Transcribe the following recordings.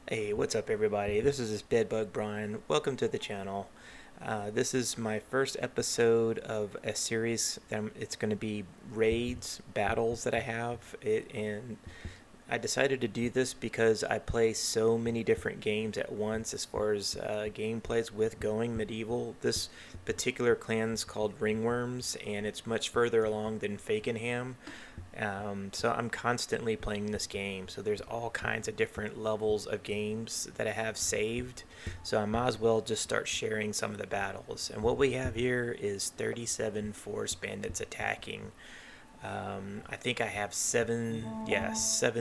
Hey, what's up, everybody? This is Bedbug Brian. Welcome to the channel. This is my first episode of a series. It's going to be raids, battles that I have, and I decided to do this because I play so many different games at once as far as gameplays with Going Medieval. This particular clan's called Ringworms, and it's much further along than Fakenham. So I'm constantly playing this game. So there's all kinds of different levels of games that I have saved. So I might as well just start sharing some of the battles. And what we have here is 37 force bandits attacking. I think I have seven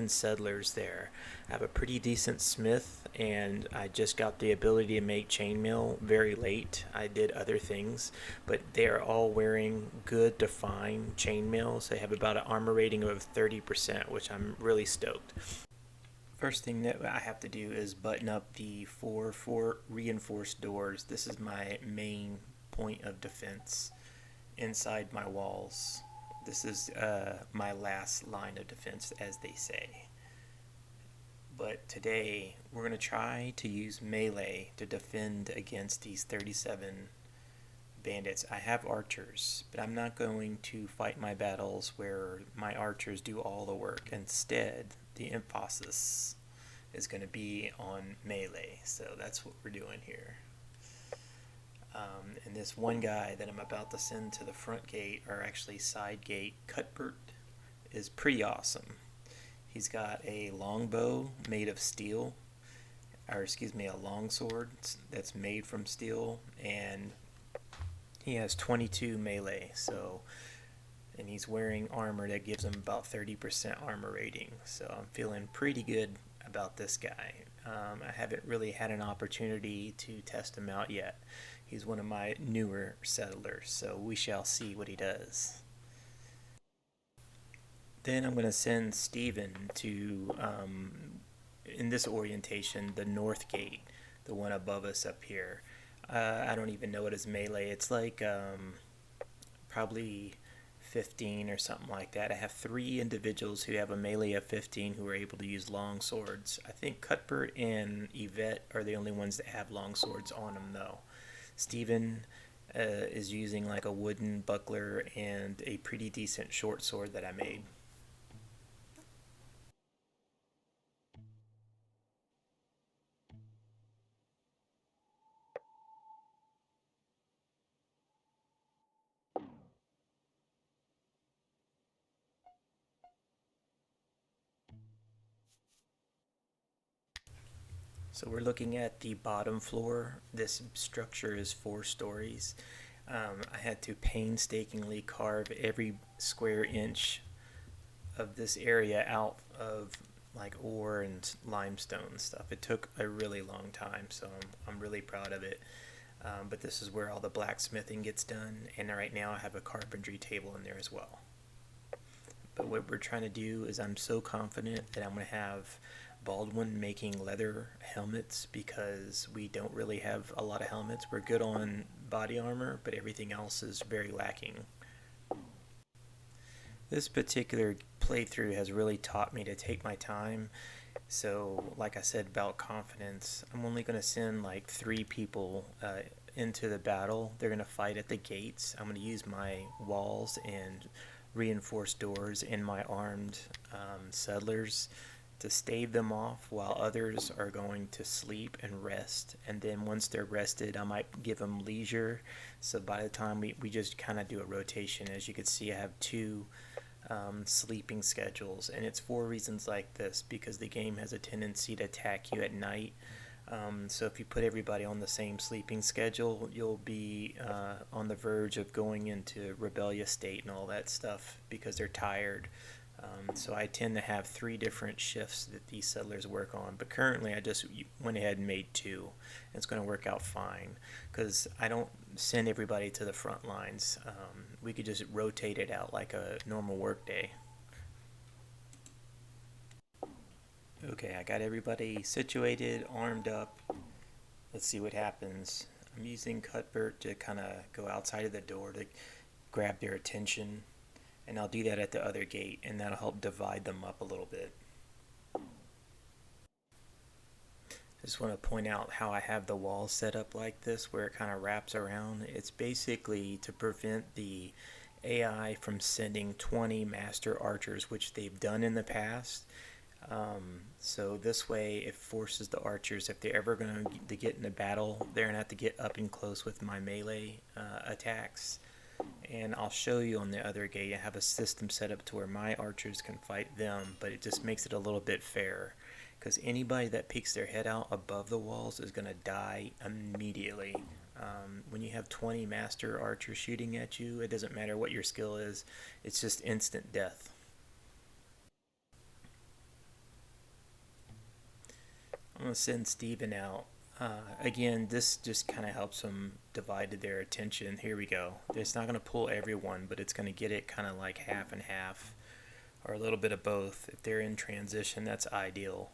settlers there. I have a pretty decent smith, and I just got the ability to make chainmail very late. I did other things, but they are all wearing good to fine chainmail, so they have about an armor rating of 30%, which I'm really stoked. First thing that I have to do is button up the four reinforced doors. This is my main point of defense inside my walls. This is my last line of defense, as they say. But today, we're going to try to use melee to defend against these 37 bandits. I have archers, but I'm not going to fight my battles where my archers do all the work. Instead, the emphasis is going to be on melee. So that's what we're doing here. And this one guy that I'm about to send to the front gate, or actually side gate, Cuthbert, is pretty awesome. He's got a longbow made of steel, or excuse me, a longsword that's made from steel, and he has 22 melee. And he's wearing armor that gives him about 30% armor rating. So I'm feeling pretty good about this guy. I haven't really had an opportunity to test him out yet. He's one of my newer settlers, so we shall see what he does. Then I'm going to send Steven to, in this orientation, the north gate, the one above us up here. I don't even know what his melee. It's like probably 15 or something like that. I have three individuals who have a melee of 15 who are able to use long swords. I think Cuthbert and Yvette are the only ones that have long swords on them, though. Steven is using like a wooden buckler and a pretty decent short sword that I made. So we're looking at the bottom floor. This structure is 4 stories. I had to painstakingly carve every square inch of this area out of like ore and limestone and stuff. It took a really long time, so I'm really proud of it. But this is where all the blacksmithing gets done, and right now I have a carpentry table in there as well. But what we're trying to do is I'm so confident that I'm going to have Baldwin making leather helmets because we don't really have a lot of helmets. We're good on body armor, but everything else is very lacking. This particular playthrough has really taught me to take my time. So, like I said about confidence, I'm only going to send like 3 people into the battle. They're going to fight at the gates. I'm going to use my walls and reinforced doors and my armed settlers to stave them off while others are going to sleep and rest. And then once they're rested, I might give them leisure. So by the time we just kind of do a rotation, as you can see, I have 2 sleeping schedules, and it's for reasons like this because the game has a tendency to attack you at night. So if you put everybody on the same sleeping schedule, you'll be on the verge of going into rebellious state and all that stuff because they're tired. So I tend to have 3 different shifts that these settlers work on, but currently I just went ahead and made 2. It's going to work out fine because I don't send everybody to the front lines. We could just rotate it out like a normal workday. Okay, I got everybody situated, armed up. Let's see what happens. I'm using Cuthbert to kind of go outside of the door to grab their attention, and I'll do that at the other gate, and that'll help divide them up a little bit. Just want to point out how I have the wall set up like this where it kind of wraps around. It's basically to prevent the AI from sending 20 master archers, which they've done in the past. So this way it forces the archers, if they're ever going to get in a battle, they're going to have to get up and close with my melee attacks. And I'll show you on the other gate, I have a system set up to where my archers can fight them, but it just makes it a little bit fair. Because anybody that peeks their head out above the walls is going to die immediately. When you have 20 master archers shooting at you, it doesn't matter what your skill is, it's just instant death. I'm going to send Steven out. Again, this just kind of helps them divide their attention. Here we go. It's not going to pull everyone, but it's going to get it kind of like half and half, or a little bit of both. If they're in transition, that's ideal.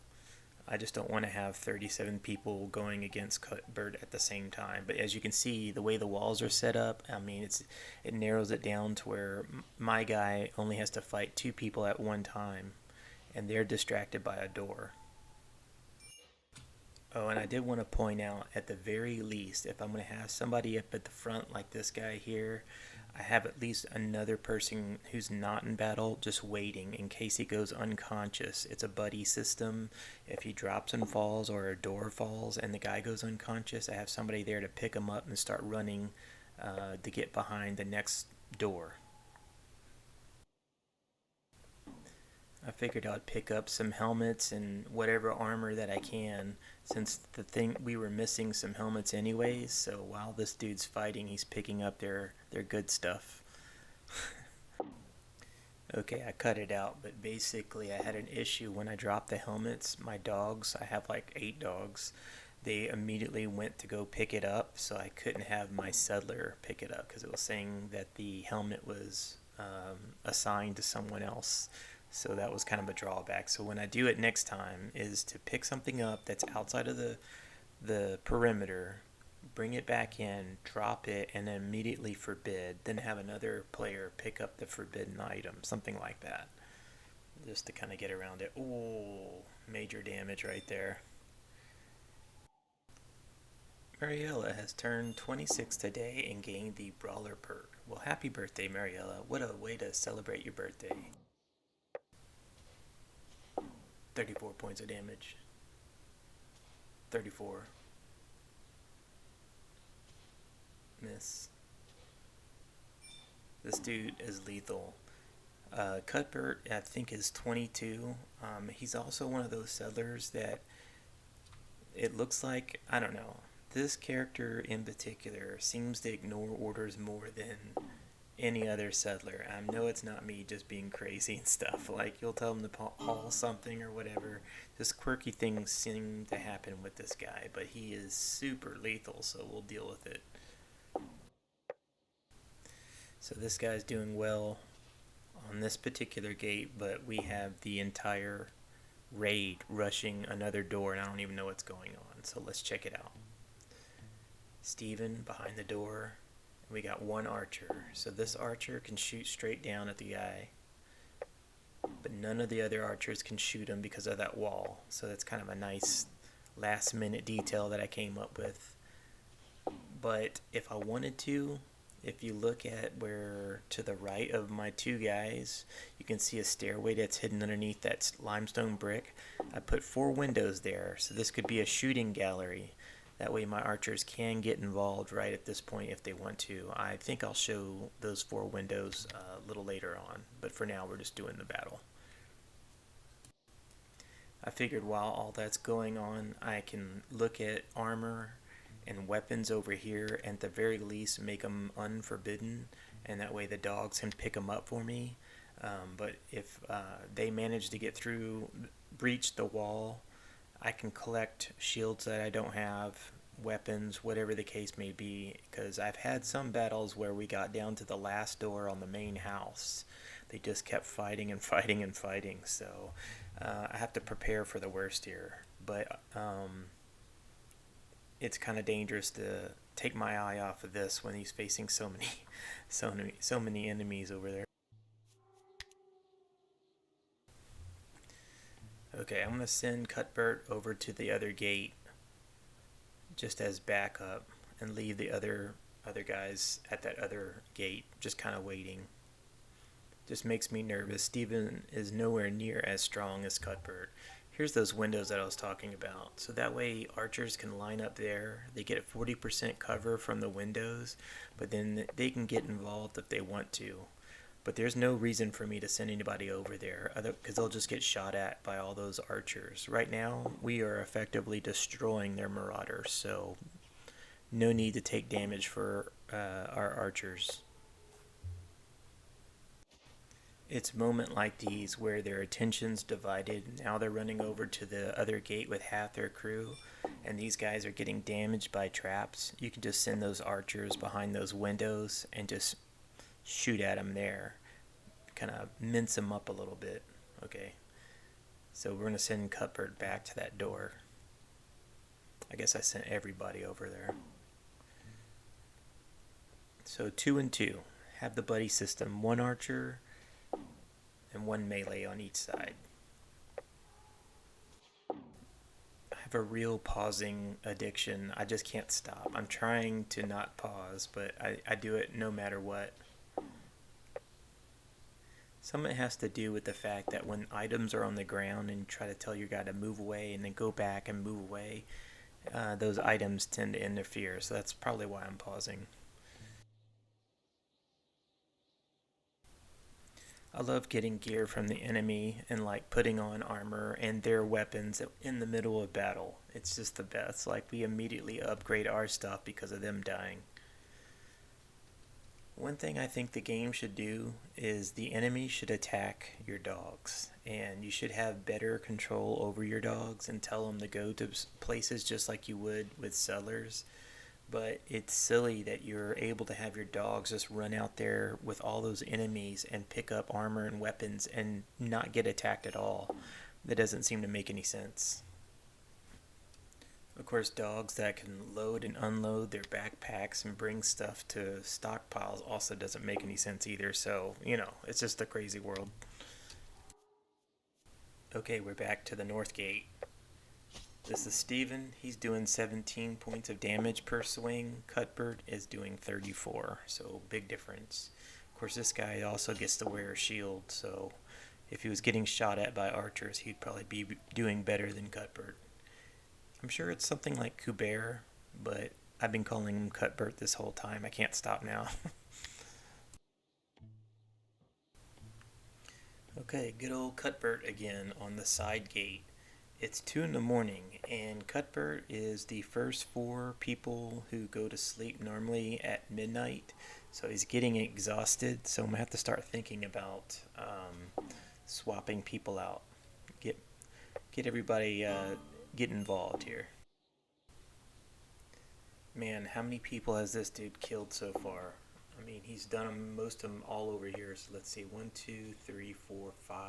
I just don't want to have 37 people going against Cuthbert at the same time. But as you can see, the way the walls are set up, I mean, it narrows it down to where my guy only has to fight 2 people at one time, and they're distracted by a door. Oh, and I did want to point out, at the very least, if I'm going to have somebody up at the front like this guy here, I have at least another person who's not in battle just waiting in case he goes unconscious. It's a buddy system. If he drops and falls, or a door falls and the guy goes unconscious, I have somebody there to pick him up and start running to get behind the next door. I figured I'd pick up some helmets and whatever armor that I can, since we were missing some helmets anyways. So while this dude's fighting, he's picking up their good stuff. Okay, I cut it out, but basically I had an issue when I dropped the helmets. My dogs, I have like 8 dogs, they immediately went to go pick it up, so I couldn't have my settler pick it up because it was saying that the helmet was assigned to someone else. So that was kind of a drawback. So when I do it next time is to pick something up that's outside of the perimeter, bring it back in, drop it, and then immediately forbid, then have another player pick up the forbidden item, something like that, just to kind of get around it. Ooh, major damage right there. Mariella has turned 26 today and gained the Brawler perk. Well, happy birthday, Mariella. What a way to celebrate your birthday. 34 points of damage. 34. Miss. This dude is lethal. Cuthbert, I think, is 22. He's also one of those settlers that it looks like, I don't know, this character in particular seems to ignore orders more than any other settler. I know it's not me just being crazy and stuff. Like, you'll tell him to haul something or whatever. Just quirky things seem to happen with this guy, but he is super lethal, so we'll deal with it. So this guy's doing well on this particular gate, but we have the entire raid rushing another door, and I don't even know what's going on. So let's check it out. Steven behind the door. We got one archer. So this archer can shoot straight down at the guy, but none of the other archers can shoot him because of that wall. So that's kind of a nice last minute detail that I came up with. But if I wanted to, if you look at where to the right of my 2 guys, you can see a stairway that's hidden underneath that limestone brick. I put 4 windows there, so this could be a shooting gallery. That way my archers can get involved right at this point if they want to. I think I'll show those 4 windows a little later on, but for now we're just doing the battle. I figured while all that's going on, I can look at armor and weapons over here, and at the very least make them unforbidden, and that way the dogs can pick them up for me. But if they manage to get through, breach the wall, I can collect shields that I don't have, weapons, whatever the case may be, because I've had some battles where we got down to the last door on the main house. They just kept fighting and fighting and fighting, so I have to prepare for the worst here. But it's kind of dangerous to take my eye off of this when he's facing so many enemies over there. Okay, I'm going to send Cuthbert over to the other gate. just as backup and leave the other guys at that other gate just kind of waiting. Just makes me nervous. Steven is nowhere near as strong as Cuthbert. Here's those windows that I was talking about. So that way archers can line up there. They get 40% cover from the windows, but then they can get involved if they want to. But there's no reason for me to send anybody over there because they'll just get shot at by all those archers. Right now, we are effectively destroying their marauders, so no need to take damage for our archers. It's moment like these where their attention's divided. Now they're running over to the other gate with half their crew, and these guys are getting damaged by traps. You can just send those archers behind those windows and just shoot at them there. Kind of mince them up a little bit. Okay. So we're going to send Cuthbert back to that door. I guess I sent everybody over there. So 2 and 2. Have the buddy system. 1 archer and 1 melee on each side. I have a real pausing addiction. I just can't stop. I'm trying to not pause, but I do it no matter what. Some of it has to do with the fact that when items are on the ground and you try to tell your guy to move away and then go back and move away, those items tend to interfere. So that's probably why I'm pausing. I love getting gear from the enemy and like putting on armor and their weapons in the middle of battle. It's just the best. Like we immediately upgrade our stuff because of them dying. One thing I think the game should do is the enemy should attack your dogs, and you should have better control over your dogs and tell them to go to places just like you would with settlers. But it's silly that you're able to have your dogs just run out there with all those enemies and pick up armor and weapons and not get attacked at all. That doesn't seem to make any sense. Of course, dogs that can load and unload their backpacks and bring stuff to stockpiles also doesn't make any sense either. So, it's just a crazy world. Okay, we're back to the North Gate. This is Steven. He's doing 17 points of damage per swing. Cuthbert is doing 34, so big difference. Of course, this guy also gets to wear a shield, so if he was getting shot at by archers, he'd probably be doing better than Cuthbert. I'm sure it's something like Kubert, but I've been calling him Cuthbert this whole time. I can't stop now. Okay, good old Cuthbert again on the side gate. It's 2 in the morning, and Cuthbert is the first 4 people who go to sleep normally at midnight. So he's getting exhausted, so I'm going to have to start thinking about swapping people out. Get, get everybody get involved here. Man, how many people has this dude killed so far? I mean, he's done most of them all over here. So let's see, 1, 2, 3, 4, 5.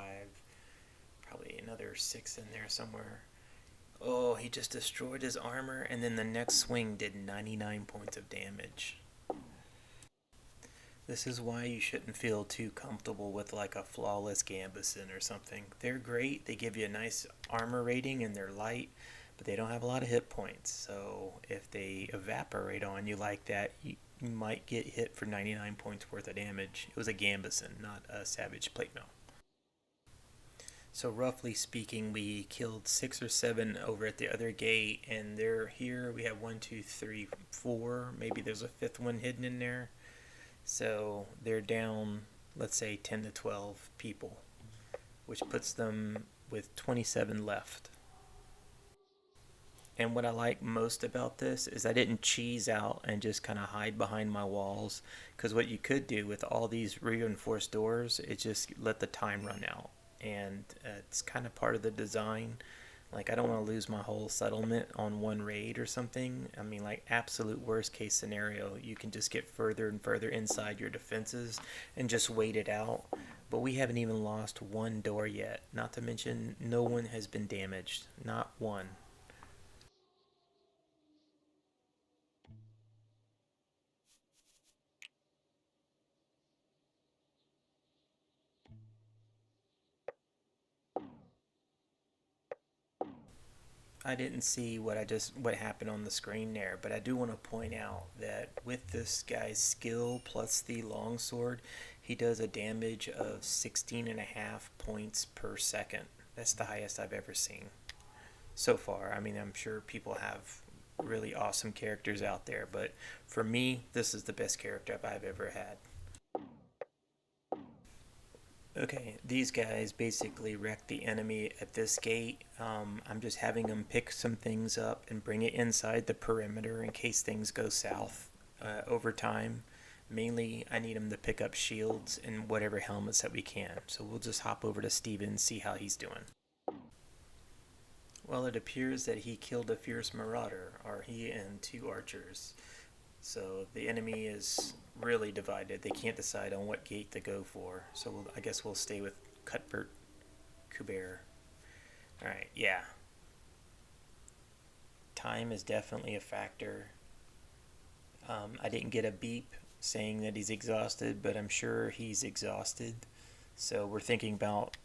Probably another 6 in there somewhere. Oh, he just destroyed his armor, and then the next swing did 99 points of damage. This is why you shouldn't feel too comfortable with like a flawless Gambison or something. They're great. They give you a nice armor rating and they're light, but they don't have a lot of hit points. So if they evaporate on you like that, you might get hit for 99 points worth of damage. It was a Gambison, not a Savage Plate Mill. So roughly speaking, we killed 6 or 7 over at the other gate, and they're here. We have 1, 2, 3, 4. Maybe there's a 5th one hidden in there. So they're down, let's say, 10 to 12 people, which puts them with 27 left. And what I like most about this is I didn't cheese out and just kind of hide behind my walls. Because what you could do with all these reinforced doors is just let the time run out. And it's kind of part of the design. Like, I don't want to lose my whole settlement on one raid or something. I mean, like, absolute worst case scenario, you can just get further and further inside your defenses and just wait it out. But we haven't even lost one door yet. Not to mention, no one has been damaged. Not one. I didn't see what happened on the screen there, but I do want to point out that with this guy's skill plus the longsword, he does a damage of 16 and a half points per second. That's the highest I've ever seen so far. I mean, I'm sure people have really awesome characters out there, but for me, this is the best character I've ever had. Okay, these guys basically wreck the enemy at this gate. I'm just having them pick some things up and bring it inside the perimeter in case things go south over time. Mainly, I need them to pick up shields and whatever helmets that we can. So we'll just hop over to Steven and see how he's doing. Well, it appears that he killed a fierce marauder, or he and two archers. So the enemy is really divided. They can't decide on what gate to go for. So I guess we'll stay with Cuthbert Kuber. Alright, yeah. Time is definitely a factor. I didn't get a beep saying that he's exhausted, but I'm sure he's exhausted. So we're thinking about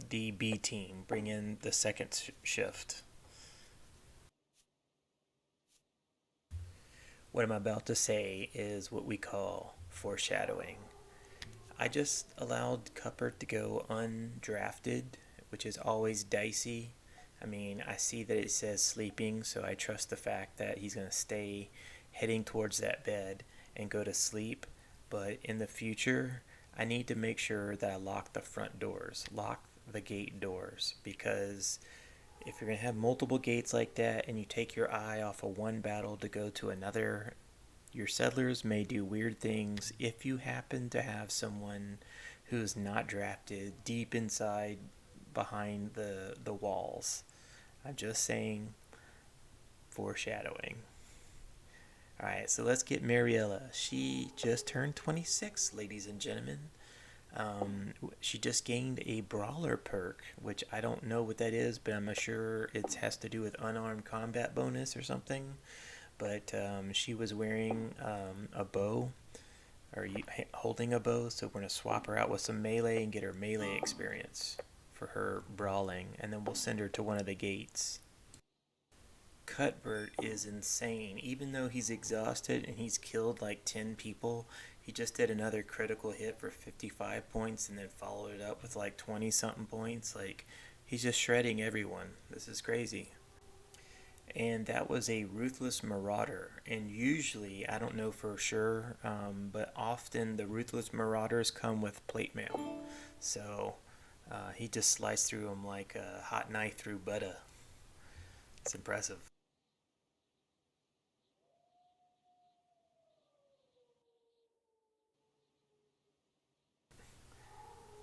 the B team, bring in the second shift. What I'm about to say is what we call foreshadowing. I just allowed Cuthbert to go undrafted, which is always dicey. I mean, I see that it says sleeping, so I trust the fact that he's going to stay heading towards that bed and go to sleep. But in the future, I need to make sure that I lock the front doors, lock the gate doors, because if you're going to have multiple gates like that and you take your eye off of one battle to go to another, your settlers may do weird things if you happen to have someone who's not drafted deep inside behind the walls. I'm just saying, foreshadowing. Alright, so let's get Mariella. She just turned 26, ladies and gentlemen. She just gained a brawler perk, which I don't know what that is, but I'm sure it has to do with unarmed combat bonus or something. But she was wearing a bow, or holding a bow, so we're going to swap her out with some melee and get her melee experience for her brawling, and then we'll send her to one of the gates. Cuthbert is insane. Even though he's exhausted and he's killed like 10 people, he just did another critical hit for 55 points and then followed it up with like 20 something points. Like, he's just shredding everyone. This is crazy. And that was a Ruthless Marauder. And usually, I don't know for sure, but often the Ruthless Marauders come with plate mail. So he just sliced through them like a hot knife through butter. It's impressive.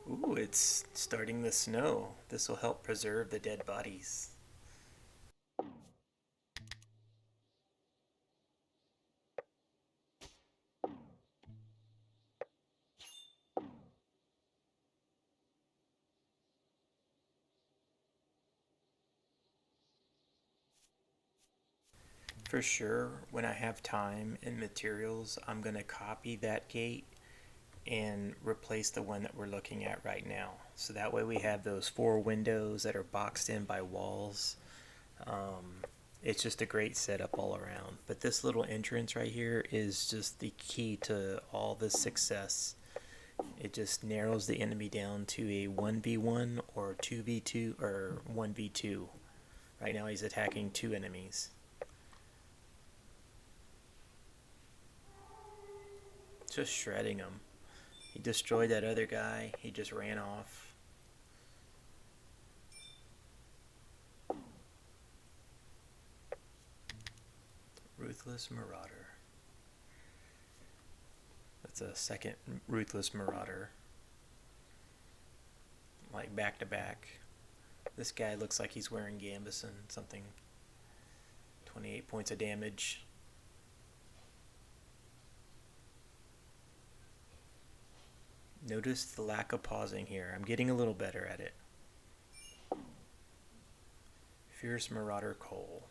Ooh, it's starting to snow. This will help preserve the dead bodies. For sure, when I have time and materials, I'm going to copy that gate and replace the one that we're looking at right now. So that way we have those four windows that are boxed in by walls. It's just a great setup all around. But this little entrance right here is just the key to all this success. It just narrows the enemy down to a 1v1 or 2v2 or 1v2. Right now he's attacking two enemies. Just shredding them. He destroyed that other guy. He just ran off. Ruthless Marauder. That's a second Ruthless Marauder. Like back to back. This guy looks like he's wearing Gambison something. 28 points of damage. Notice the lack of pausing here. I'm getting a little better at it. Fierce Marauder Cole.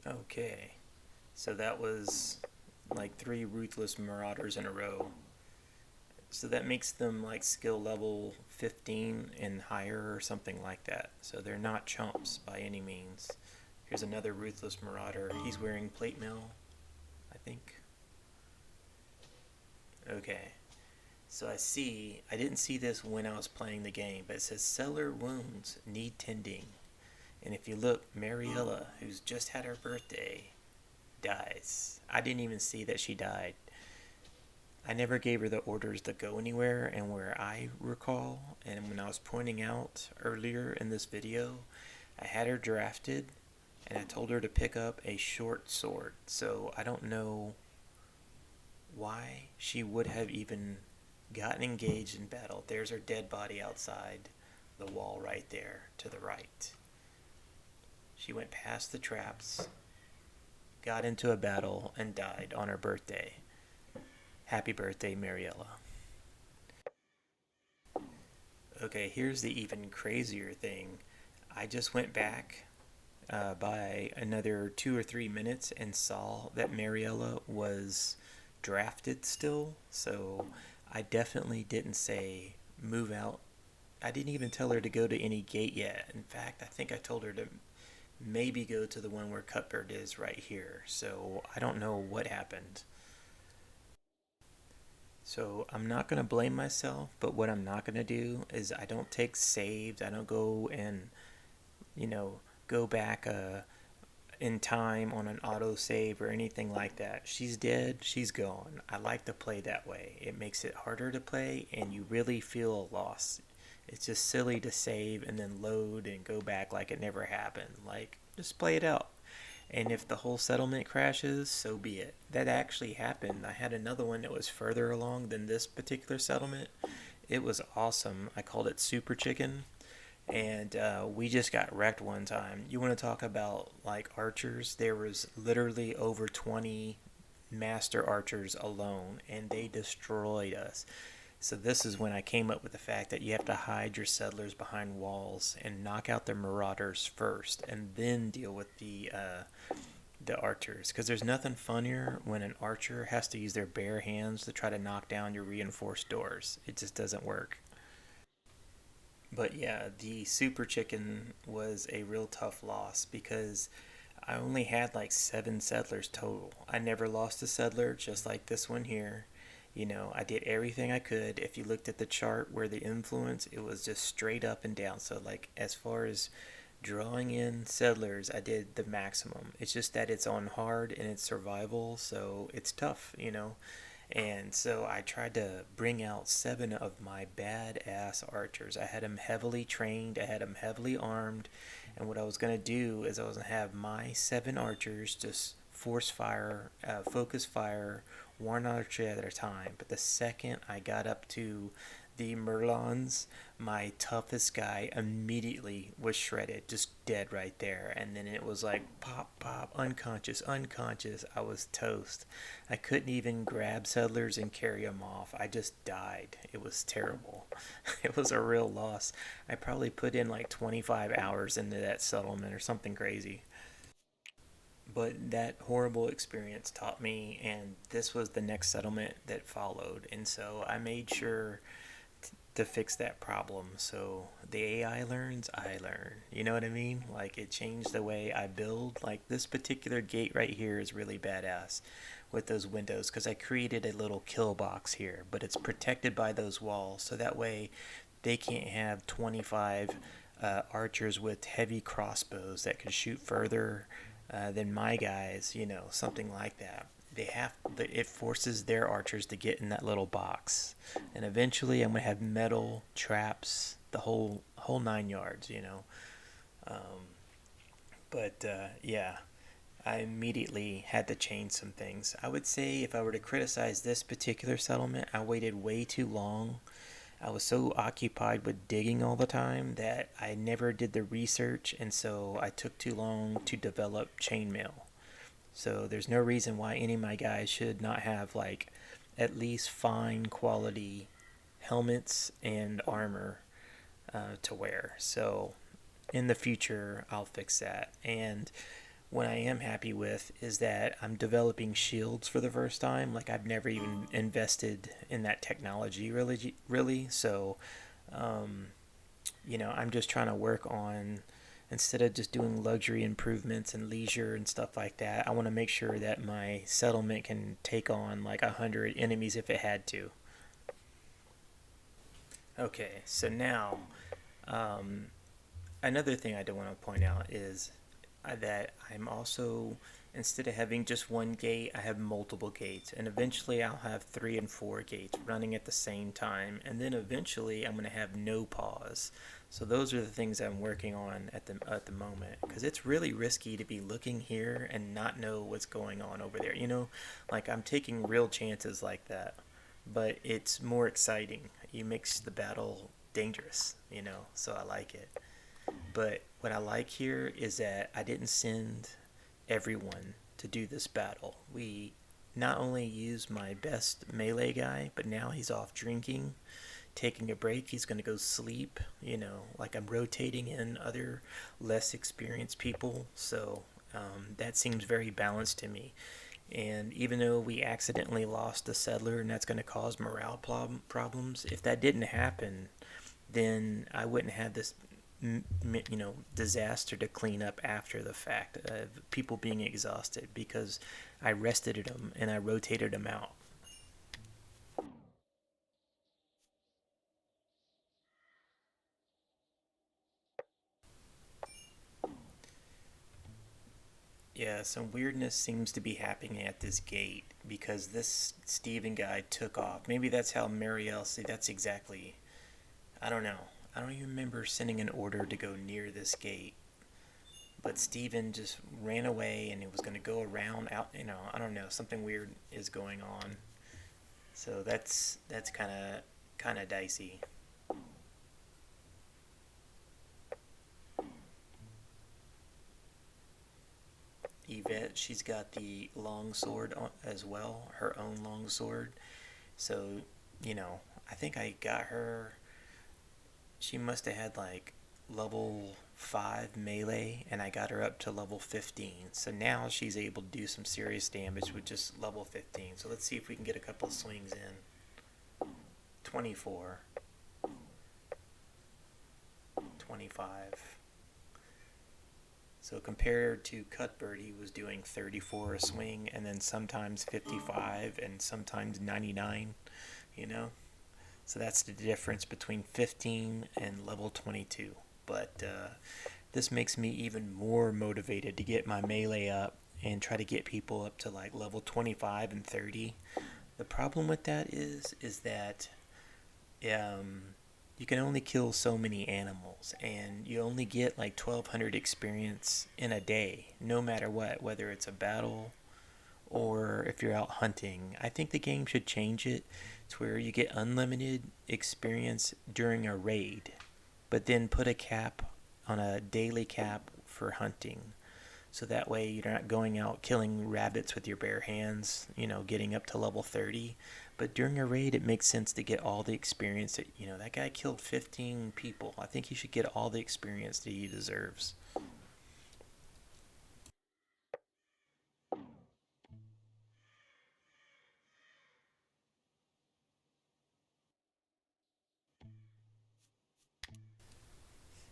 Okay. So that was like three Ruthless Marauders in a row. So that makes them like skill level 15 and higher or something like that. So they're not chumps by any means. Here's another Ruthless Marauder. He's wearing plate mail, I think. Okay. So I didn't see this when I was playing the game, but it says cellar wounds need tending. And if you look, Mariella, who's just had her birthday, dies. I didn't even see that she died. I never gave her the orders to go anywhere, and where I recall, and when I was pointing out earlier in this video, I had her drafted, and I told her to pick up a short sword. So I don't know why she would have even gotten engaged in battle. There's her dead body outside the wall right there to the right. She went past the traps, got into a battle, and died on her birthday. Happy birthday, Mariella. Okay, here's the even crazier thing. I just went back by another 2 or 3 minutes and saw that Mariella was drafted still. So I definitely didn't say move out. I didn't even tell her to go to any gate yet. In fact, I think I told her to maybe go to the one where Cuthbert is right here. So I don't know what happened. So I'm not going to blame myself, but what I'm not going to do is I don't take saves. I don't go and, you know, go back in time on an auto save or anything like that. She's dead, she's gone. I like to play that way. It makes it harder to play and you really feel a loss. It's just silly to save and then load and go back like it never happened. Like, just play it out. And if the whole settlement crashes, so be it. That actually happened. I had another one that was further along than this particular settlement. It was awesome. I called it Super Chicken. And we just got wrecked one time. You want to talk about like archers? There was literally over 20 master archers alone, and they destroyed us. So this is when I came up with the fact that you have to hide your settlers behind walls and knock out the marauders first, and then deal with the archers. Because there's nothing funnier when an archer has to use their bare hands to try to knock down your reinforced doors. It just doesn't work. But yeah, the Super Chicken was a real tough loss because I only had like 7 settlers total. I never lost a settler, just like this one here. You know, I did everything I could. If you looked at the chart where the influence, it was just straight up and down. So, like, as far as drawing in settlers, I did the maximum. It's just that it's on hard and it's survival, so it's tough, you know. And so I tried to bring out 7 of my badass archers. I had them heavily trained, I had them heavily armed, and what I was going to do is I was going to have my 7 archers just force fire, focus fire, one archer at a time. But the second I got up to the Merlons, my toughest guy immediately was shredded, just dead right there. And then it was like pop, pop, unconscious, unconscious. I was toast. I couldn't even grab settlers and carry them off. I just died. It was terrible. It was a real loss. I probably put in like 25 hours into that settlement or something crazy. But that horrible experience taught me, and this was the next settlement that followed. And so I made sure to fix that problem. So the AI learns, I learn. You know what I mean? Like, it changed the way I build. Like, this particular gate right here is really badass with those windows because I created a little kill box here, but it's protected by those walls. So that way they can't have 25 archers with heavy crossbows that can shoot further than my guys, you know, something like that. It forces their archers to get in that little box, and eventually I'm gonna have metal traps, the whole 9 yards, you know. Um, but yeah, I immediately had to change some things. I would say if I were to criticize this particular settlement, I waited way too long. I was so occupied with digging all the time that I never did the research, and so I took too long to develop chainmail. So there's no reason why any of my guys should not have like at least fine quality helmets and armor to wear. So in the future, I'll fix that. And what I am happy with is that I'm developing shields for the first time. Like I've never even invested in that technology really. So, um, I'm just trying to work on instead of just doing luxury improvements and leisure and stuff like that. I want to make sure that my settlement can take on like 100 enemies if it had to. Okay, so now um, another thing I do want to point out is that I'm also, instead of having just one gate, I have multiple gates, and eventually I'll have 3 and 4 gates running at the same time, and then eventually I'm going to have no pause. So those are the things I'm working on at the moment, because it's really risky to be looking here and not know what's going on over there. Like I'm taking real chances like that, but it's more exciting. It makes the battle dangerous, so I like it. But what I like here is that I didn't send everyone to do this battle. We not only used my best melee guy, but now he's off drinking, taking a break. He's going to go sleep. Like I'm rotating in other less experienced people. So that seems very balanced to me. And even though we accidentally lost a settler and that's going to cause morale problems, if that didn't happen, then I wouldn't have this disaster to clean up after the fact of people being exhausted because I rested them and I rotated them out. Yeah, some weirdness seems to be happening at this gate because this Steven guy took off. Maybe that's how Marielle. See, that's exactly. I don't know. I don't even remember sending an order to go near this gate. But Steven just ran away and it was going to go around out. I don't know. Something weird is going on. So that's kind of dicey. Yvette, she's got the long sword as well, her own long sword. So, I think I got her. She must have had like level 5 melee, and I got her up to level 15. So now she's able to do some serious damage with just level 15. So let's see if we can get a couple of swings in. 24, 25. So compared to Cuthbert, he was doing 34 a swing, and then sometimes 55, and sometimes 99. You know, so that's the difference between 15 and level 22. But this makes me even more motivated to get my melee up and try to get people up to like level 25 and 30. The problem with that is that um, you can only kill so many animals, and you only get like 1,200 experience in a day, no matter what, whether it's a battle or if you're out hunting. I think the game should change it to where you get unlimited experience during a raid, but then put a cap on a daily cap for hunting. So that way you're not going out killing rabbits with your bare hands, getting up to level 30. But during a raid, it makes sense to get all the experience that guy killed 15 people. I think he should get all the experience that he deserves.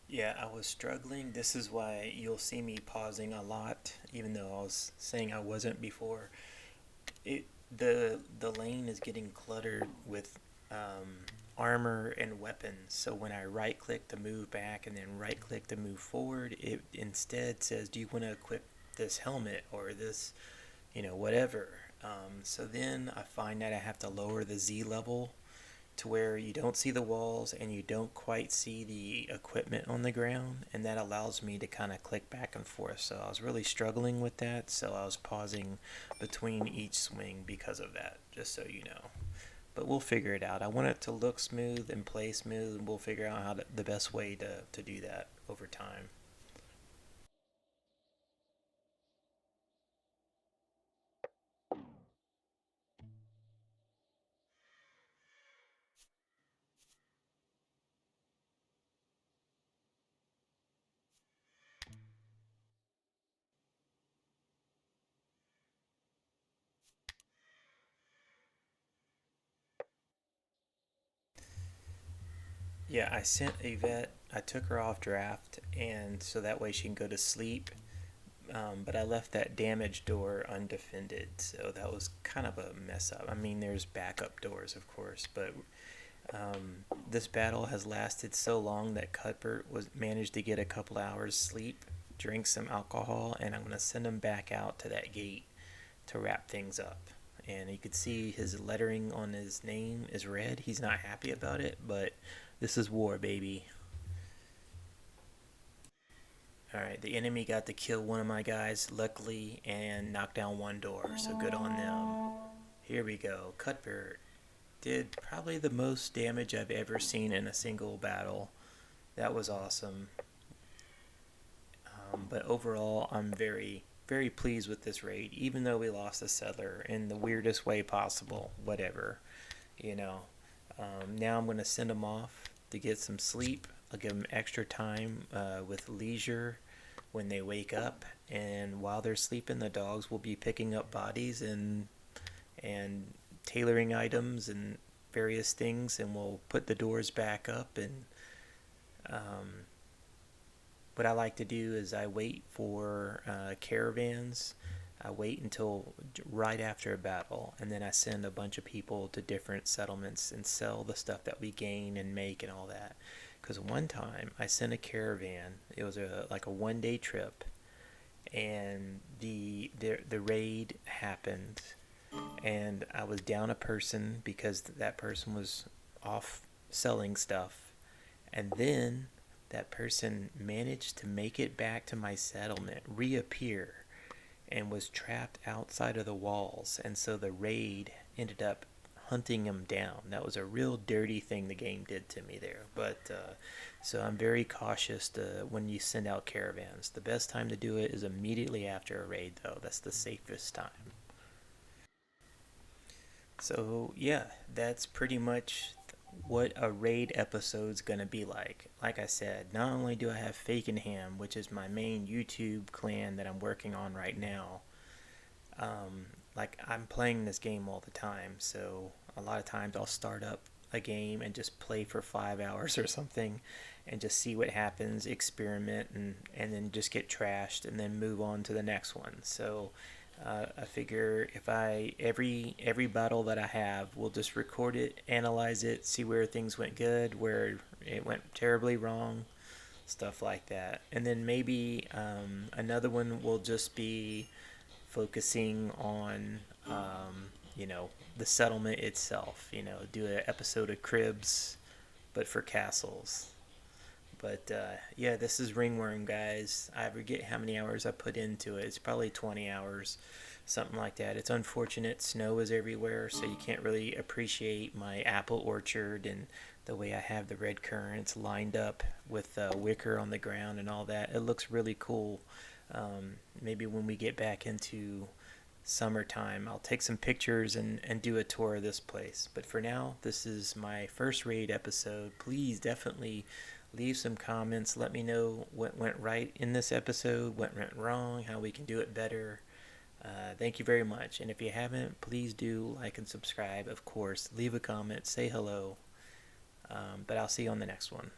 Yeah, I was struggling. This is why you'll see me pausing a lot, even though I was saying I wasn't before. It the lane is getting cluttered with armor and weapons. So when I right click to move back and then right click to move forward, it instead says, "Do you want to equip this helmet or this, whatever?" So then I find that I have to lower the Z level to where you don't see the walls and you don't quite see the equipment on the ground, and that allows me to kind of click back and forth. So I was really struggling with that, so I was pausing between each swing because of that, just so you know. But we'll figure it out. I want it to look smooth and play smooth, and we'll figure out the best way to do that over time. Yeah, I sent Yvette. I took her off draft, and so that way she can go to sleep. But I left that damaged door undefended, so that was kind of a mess up. I mean, there's backup doors, of course, but this battle has lasted so long that Cuthbert was managed to get a couple hours sleep, drink some alcohol, and I'm gonna send him back out to that gate to wrap things up. And you could see his lettering on his name is red. He's not happy about it, but this is war, baby. Alright, the enemy got to kill one of my guys, luckily, and knock down one door, so good on them. Here we go. Cuthbert did probably the most damage I've ever seen in a single battle. That was awesome. But overall, I'm very, very pleased with this raid, even though we lost a settler in the weirdest way possible. Whatever, you know. Now I'm going to send them off to get some sleep. I'll give them extra time with leisure when they wake up, and while they're sleeping, the dogs will be picking up bodies and tailoring items and various things, and we'll put the doors back up. And um, what I like to do is I wait for caravans. I wait until right after a battle, and then I send a bunch of people to different settlements and sell the stuff that we gain and make and all that. Because one time I sent a caravan. It was like a 1 day trip, and the raid happened, and I was down a person because that person was off selling stuff, and then that person managed to make it back to my settlement, reappear, and was trapped outside of the walls, and so the raid ended up hunting him down. That was a real dirty thing the game did to me there. But so I'm very cautious when you send out caravans. The best time to do it is immediately after a raid, though. That's the safest time. So yeah, that's pretty much what a raid episode's gonna be like. Like I said, not only do I have Fakenham, which is my main YouTube clan that I'm working on right now, like I'm playing this game all the time, so a lot of times I'll start up a game and just play for 5 hours or something and just see what happens, experiment, and then just get trashed and then move on to the next one. So I figure if I every battle that I have, we'll just record it, analyze it, see where things went good, where it went terribly wrong, stuff like that. And then maybe another one will just be focusing on you know, the settlement itself. You know, do an episode of Cribs, but for castles. But yeah, this is Ringworm, guys. I forget how many hours I put into it. It's probably 20 hours, something like that. It's unfortunate. Snow is everywhere, so you can't really appreciate my apple orchard and the way I have the red currants lined up with wicker on the ground and all that. It looks really cool. Maybe when we get back into summertime, I'll take some pictures and do a tour of this place. But for now, this is my first raid episode. Please definitely leave some comments. Let me know what went right in this episode, what went wrong, how we can do it better. Thank you very much. And if you haven't, please do like and subscribe. Of course, leave a comment, say hello. But I'll see you on the next one.